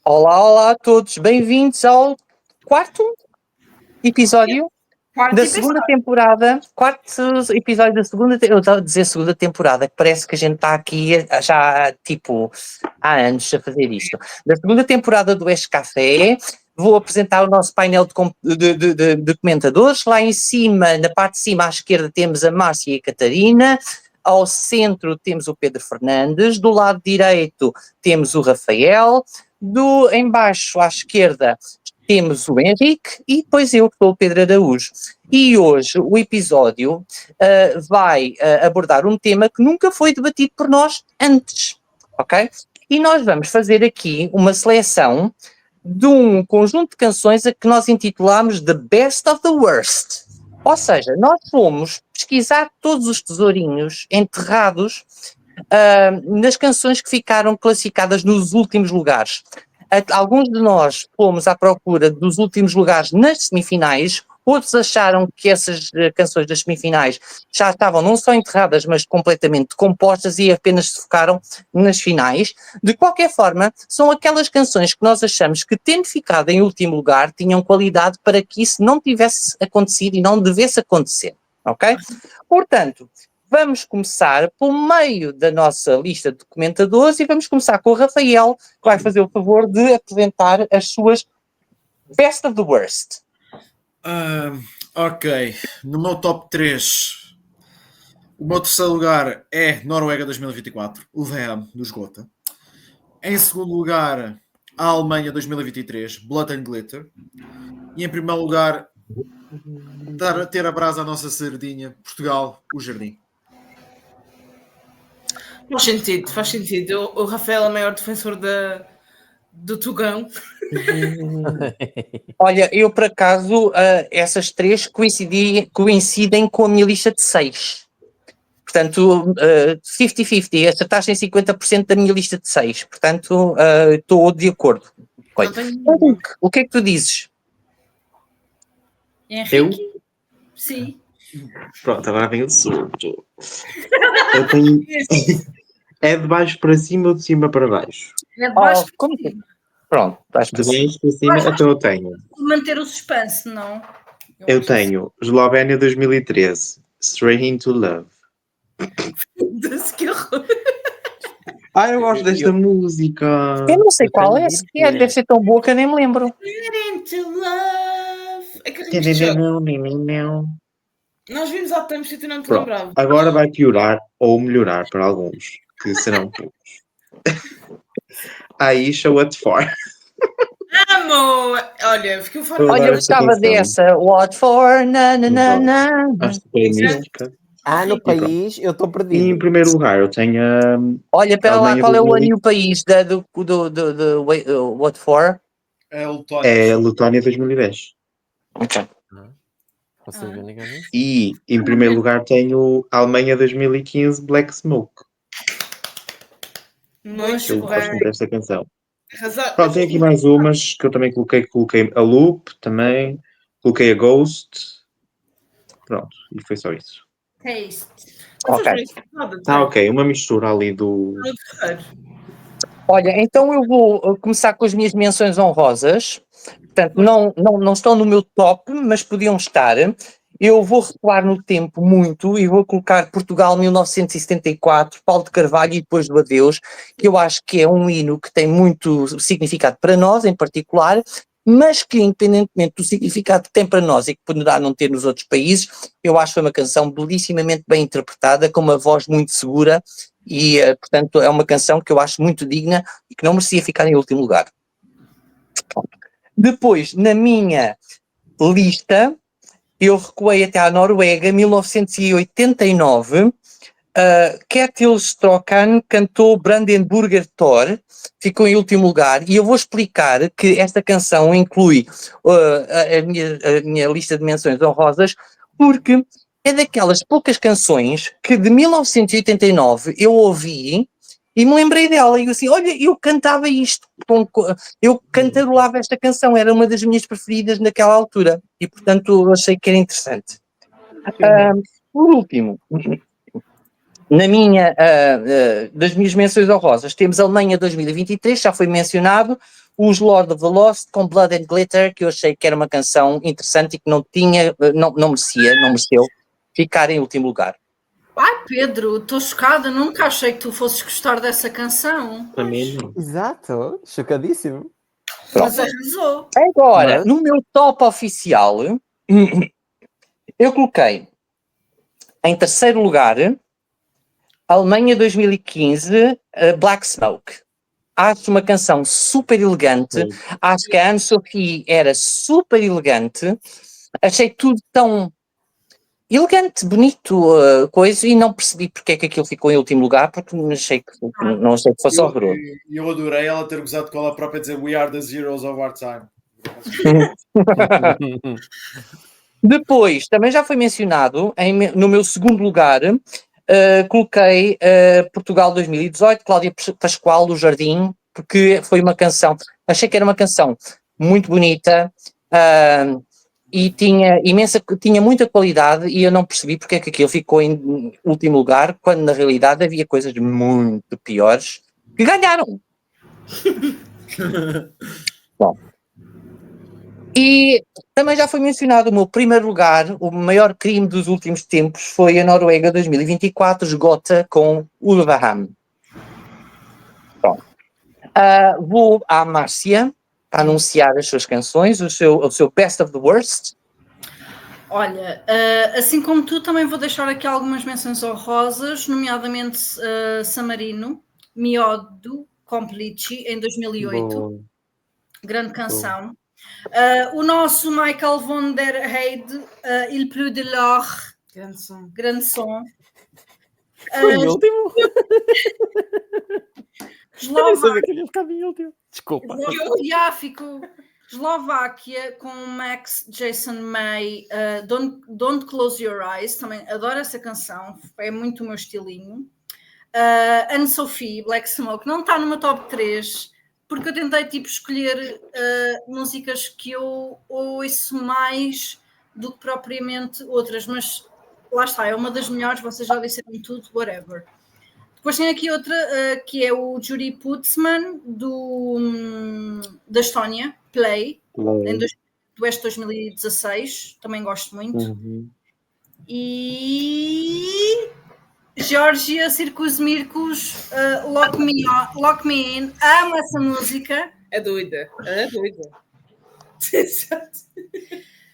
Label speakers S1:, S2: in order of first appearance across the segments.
S1: Olá, olá a todos, bem-vindos ao quarto episódio da segunda temporada, quarto episódio da segunda, eu estava a dizer segunda temporada, que parece que a gente está aqui já, tipo, há anos a fazer isto. Da segunda temporada do Este Café, vou apresentar o nosso painel de comentadores. Lá em cima, na parte de cima à esquerda, temos a Márcia e a Catarina. Ao centro temos o Pedro Fernandes, do lado direito temos o Rafael, em baixo à esquerda temos o Henrique e depois eu, que sou o Pedro Araújo. E hoje o episódio vai abordar um tema que nunca foi debatido por nós antes, ok? E nós vamos fazer aqui uma seleção de um conjunto de canções a que nós intitulamos The Best of the Worst. Ou seja, nós fomos pesquisar todos os tesourinhos enterrados nas canções que ficaram classificadas nos últimos lugares. Alguns de nós fomos à procura dos últimos lugares nas semifinais, outros acharam que essas canções das semifinais já estavam não só enterradas, mas completamente compostas e apenas se focaram nas finais. De qualquer forma, são aquelas canções que nós achamos que, tendo ficado em último lugar, tinham qualidade para que isso não tivesse acontecido e não devesse acontecer, ok? Portanto, vamos começar pelo meio da nossa lista de comentadores e vamos começar com o Rafael, que vai fazer o favor de apresentar as suas Best of the Worst.
S2: Ok, no meu top 3, o meu terceiro lugar é Noruega 2024, o VM do Esgota. Em segundo lugar, a Alemanha 2023, Blood and Glitter. E em primeiro lugar, ter a brasa à nossa sardinha, Portugal, o Jardim.
S3: Faz sentido. O Rafael é o maior defensor do Tugão.
S1: Olha, eu por acaso, essas três coincidem com a minha lista de 6. Portanto, 50-50, acertaste em 50% da minha lista de 6. Portanto, estou de acordo. O que é que tu dizes?
S3: Henrique?
S4: Eu?
S3: Sim.
S4: Pronto, agora vem o surto. Eu tenho... É de baixo para cima ou de cima para baixo?
S3: É de baixo para
S1: como
S3: cima.
S1: Pronto, baixo para
S4: De
S1: cima.
S4: baixo para cima, então eu tenho.
S3: Manter o suspense, não?
S4: Eu tenho Eslovénia 2013, Straight into Love.
S3: Que horror.
S4: Eu gosto desta música.
S1: Eu não sei qual é, sequer deve ser tão boa que eu nem me lembro.
S3: Into love. É que nós vimos há tempos e tu não te lembrava.
S4: Agora vai piorar ou melhorar para alguns, que serão poucos. Aisha, What For?
S3: Amo! Olha, ficou fora.
S1: Olha, eu gostava dessa. What for? Na.
S4: Acho que é mística.
S5: No país, eu estou perdido.
S4: E em primeiro lugar, eu tenho.
S1: Olha, pera lá,
S4: Alemanha
S1: qual é o
S4: 2000...
S1: ano país do What for?
S4: É Letónia 2010.
S1: Ok.
S4: E em primeiro lugar tenho Alemanha 2015, Black Smoke.
S3: Muito
S4: Eu gosto muito desta canção.
S3: Razão.
S4: Pronto, tem aqui mais umas que eu também coloquei a Loop também, coloquei a Ghost. Pronto, e foi só isso.
S3: Taste.
S1: Ok.
S4: Ok, uma mistura ali do.
S1: Olha, então eu vou começar com as minhas menções honrosas. Portanto, não estão no meu top, mas podiam estar. Eu vou recuar no tempo muito e vou colocar Portugal 1974, Paulo de Carvalho e depois do Adeus, que eu acho que é um hino que tem muito significado para nós em particular, mas que, independentemente do significado que tem para nós e que poderá não ter nos outros países, eu acho que foi uma canção belíssimamente bem interpretada, com uma voz muito segura e, portanto, é uma canção que eu acho muito digna e que não merecia ficar em último lugar. Depois, na minha lista, eu recuei até à Noruega, 1989, Ketil Stråkan cantou Brandenburger Tor, ficou em último lugar, e eu vou explicar que esta canção inclui a minha lista de menções honrosas, porque é daquelas poucas canções que de 1989 eu ouvi e me lembrei dela, e eu assim, olha, eu cantava isto, eu cantarolava esta canção, era uma das minhas preferidas naquela altura, e portanto eu achei que era interessante. Por último, das minhas menções honrosas, temos a Alemanha 2023, já foi mencionado, os Lord of the Lost com Blood and Glitter, que eu achei que era uma canção interessante e que não mereceu ficar em último lugar.
S6: Ai, Pedro, estou chocada, nunca achei que tu fosses gostar dessa canção.
S4: Para mim, não.
S5: Exato, chocadíssimo.
S6: Mas arrasou.
S1: Agora, no meu top oficial, eu coloquei em terceiro lugar Alemanha 2015, Black Smoke. Acho uma canção super elegante. Acho que a Anne-Sophie era super elegante. Achei tudo tão elegante, bonito, coisa, e não percebi porque é que aquilo ficou em último lugar, porque não achei que fosse horroroso.
S2: Eu adorei ela ter gozado com ela própria dizer We are the zeros of our time.
S1: Depois, também já foi mencionado, no meu segundo lugar, coloquei Portugal 2018, Cláudia Pascoal, do Jardim, porque foi uma canção, achei que era uma canção muito bonita e tinha muita qualidade, e eu não percebi porque é que aquilo ficou em último lugar, quando na realidade havia coisas muito piores que ganharam. Bom. E também já foi mencionado o meu primeiro lugar, o maior crime dos últimos tempos foi a Noruega 2024, esgota com Ulvaham. Vou à Márcia para anunciar as suas canções, o seu Best of the Worst.
S6: Olha, assim como tu, também vou deixar aqui algumas menções honrosas, nomeadamente Samarino, Miodo, Complici, em 2008.
S5: Boa.
S6: Grande canção. O nosso Michael von der Heide, Il Plus de l'Or, grande som.
S5: Foi o último? Eu nem sabia que ele ia ficar em último. Desculpa.
S6: Ficou. Eslováquia com Max Jason May, Don't Close Your Eyes, também adoro essa canção, é muito o meu estilinho. Anne-Sophie, Black Smoke, não está no meu top 3, porque eu tentei escolher músicas que eu ouço mais do que propriamente outras, mas lá está, é uma das melhores, vocês já disseram tudo, whatever. Depois tem aqui outra, que é o Juri Putzman, da Estónia, Play, do Oeste 2016, também gosto muito. E Georgia Circus Mircus, Lock Me In, amo essa música.
S3: É doida.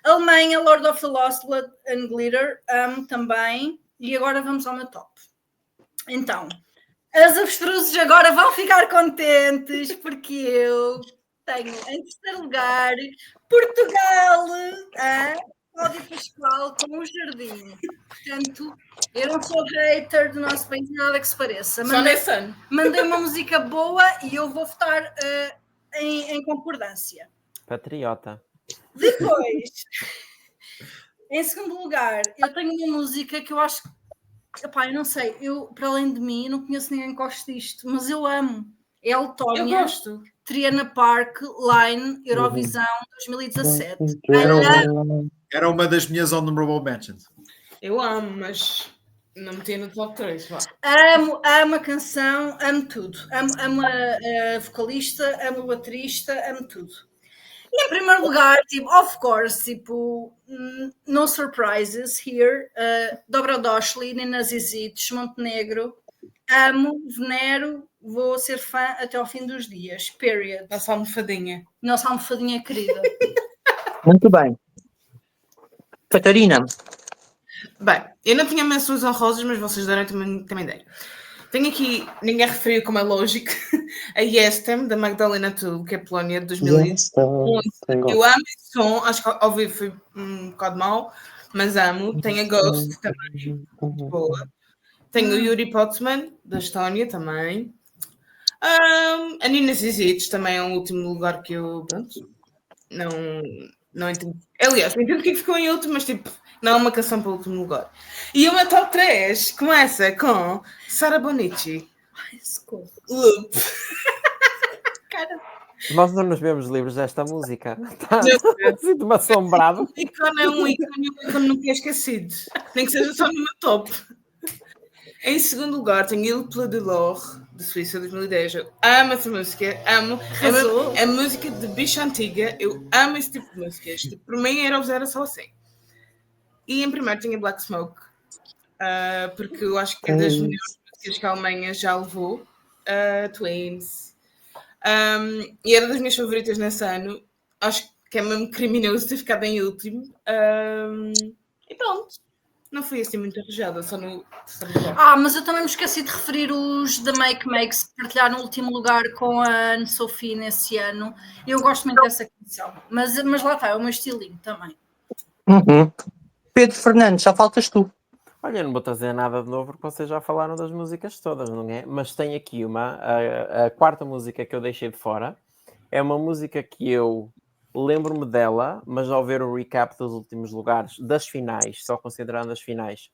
S6: Alemanha, Lord of the Lost, Blood and Glitter, amo também. E agora vamos ao meu top. Então, as avestruzes agora vão ficar contentes porque eu tenho em terceiro lugar Portugal, Cláudia Pascoal com o Jardim. Portanto, eu não sou hater do nosso país, nada que se pareça. Mandei uma música boa e eu vou votar em concordância.
S5: Patriota.
S6: Depois, em segundo lugar, eu tenho uma música que eu acho que epá, eu não sei, para além de mim, não conheço ninguém que goste disto, mas eu amo. É a Letónia.
S3: Eu gosto.
S6: Triana Park, Line, Eurovisão 2017.
S2: Era uma das minhas honorable mentions.
S3: Eu amo, mas não meti no top 3. Vá.
S6: Amo a canção, amo tudo. Amo a vocalista, amo o baterista, amo tudo. E em primeiro lugar, of course, no surprises here, Dobrodošli, Nina Zizic, Montenegro, amo, venero, vou ser fã até ao fim dos dias, period.
S3: Nossa almofadinha
S6: querida.
S1: Muito bem. Catarina.
S3: Bem, eu não tinha menções honrosas, mas vocês deram também deram. Tenho aqui, ninguém referiu, como é lógico, a Jestem, da Magdalena Tull, que é Polónia, de 2011. Eu amo esse som, acho que ao vivo foi um bocado mau, mas amo. Tenho a Ghost também, muito boa. Tenho o Yuri Potsman, da Estónia, também. A Nina Zizic também é um último lugar que eu, pronto, não entendo. Aliás, não entendo o que ficou em último, mas não é uma canção para o último lugar. E o meu top 3 começa com Sara Bonici.
S6: Ai, socorro.
S3: Loop.
S6: Cara.
S5: Nós não nos vemos livres desta música. Sinto-me assombrado.
S3: O ícone é um ícone nunca é esquecido. Nem que seja só no meu top. Em segundo lugar, tenho Il Plus de l'Or, de de Suíça 2010. Eu amo essa música, amo. É música de bicha antiga, eu amo esse tipo de músicas. Tipo, por mim, Eurovisão era só assim. E em primeiro tinha Black Smoke, porque eu acho que é das melhores músicas que a Alemanha já levou. Twins. E era das minhas favoritas nesse ano. Acho que é mesmo criminoso ter ficado em último. E pronto. Não fui assim muito arrojada, só no terceiro lugar.
S6: Mas eu também me esqueci de referir os da Make Makes, que partilharam no último lugar com a Anne-Sophie nesse ano. Eu gosto muito dessa canção, mas lá está, é o meu estilinho também.
S1: Pedro Fernandes, já faltas tu.
S5: Olha, eu não vou trazer nada de novo porque vocês já falaram das músicas todas, não é? Mas tem aqui a quarta música que eu deixei de fora. É uma música que eu lembro-me dela, mas ao ver o recap dos últimos lugares, das finais, só considerando as finais,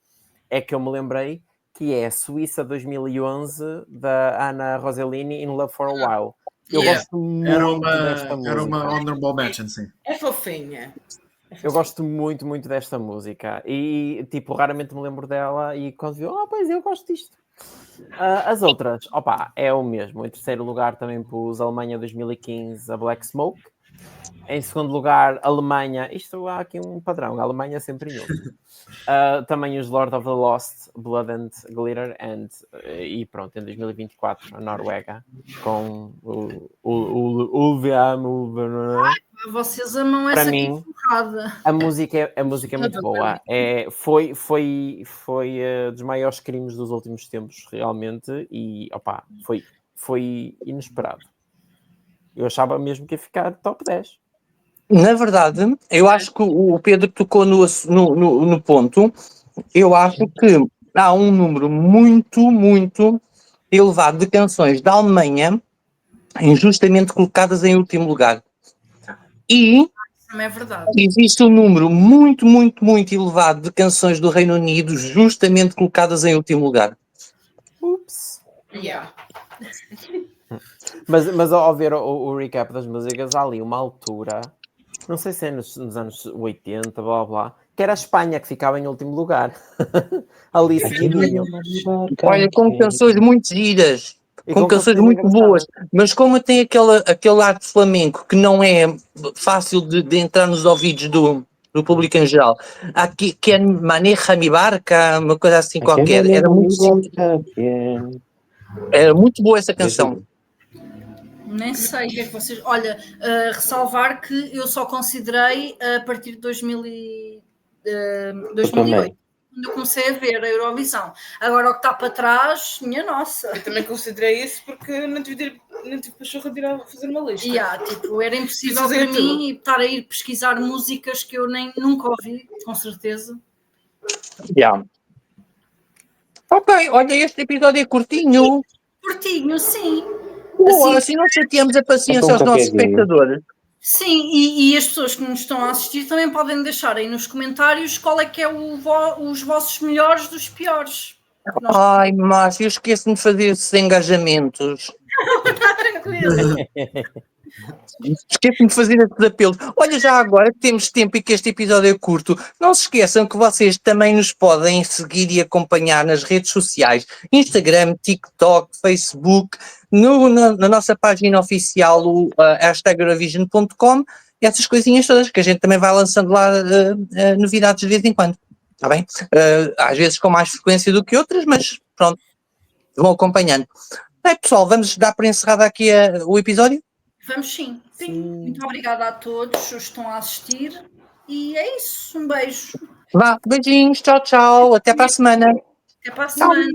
S5: é que eu me lembrei que é a Suíça 2011 da Anna Rosellini, In Love for a While. Eu gosto muito desta música.
S2: Era uma honorable mention, sim.
S3: É fofinha.
S5: Eu gosto muito, muito desta música. E, tipo, raramente me lembro dela e quando vi, pois eu gosto disto. As outras, é o mesmo. Em terceiro lugar também pus Alemanha 2015, a Black Smoke. Em segundo lugar, Alemanha. Isto há aqui um padrão. A Alemanha sempre em último. Também os Lord of the Lost, Blood and Glitter. E pronto, em 2024, a Noruega. Com o
S6: Vocês amam
S5: para
S6: essa
S5: mim,
S6: porrada.
S5: a música é muito boa. Foi dos maiores crimes dos últimos tempos, realmente. E, foi inesperado. Eu achava mesmo que ia ficar top 10.
S1: Na verdade, eu acho que o Pedro tocou no ponto. Eu acho que há um número muito, muito elevado de canções da Alemanha injustamente colocadas em último lugar. E
S6: Não é verdade.
S1: existe um número muito, muito, muito elevado de canções do Reino Unido justamente colocadas em último lugar.
S5: Ups.
S3: Yeah.
S5: Mas ao ver o recap das músicas, há ali uma altura, não sei se é nos anos 80, blá blá, que era a Espanha que ficava em último lugar. Ali seguidinho.
S1: Olha, com canções muito giras, com canções muito boas, mas como tem aquele ar de flamenco que não é fácil de entrar nos ouvidos do público em geral, aqui, que é Maneja mi barca, uma coisa assim qualquer, era muito boa essa canção.
S6: Nem sei o que é que vocês... Olha, ressalvar que eu só considerei a partir de 2008, quando eu comecei a ver a Eurovisão. Agora o que está para trás, minha nossa.
S3: Eu também considerei isso porque não tive pachorra de ir a fazer uma lista.
S6: Era impossível para mim estar a ir pesquisar músicas que eu nunca ouvi, com certeza.
S1: Ok, olha, este episódio é curtinho.
S6: Curtinho, sim.
S1: Assim não chateamos a paciência aos nossos espectadores.
S6: Sim, e as pessoas que nos estão a assistir também podem deixar aí nos comentários qual é que é os vossos melhores dos piores.
S1: Ai, Márcio, eu esqueço-me de fazer esses engajamentos.
S6: Tranquilo.
S1: Esqueço-me de fazer esses apelos. Olha, já agora que temos tempo e que este episódio é curto, não se esqueçam que vocês também nos podem seguir e acompanhar nas redes sociais, Instagram, TikTok, Facebook, na nossa página oficial, o #Eurovision.com, essas coisinhas todas, que a gente também vai lançando lá novidades de vez em quando. Está bem? Às vezes com mais frequência do que outras, mas pronto, vão acompanhando. Pessoal, vamos dar por encerrado aqui o episódio?
S6: Vamos sim. Muito obrigada a todos que estão a assistir e é isso. Um beijo.
S1: Vá, beijinhos, tchau, tchau. Até para a semana.
S6: Até para a semana.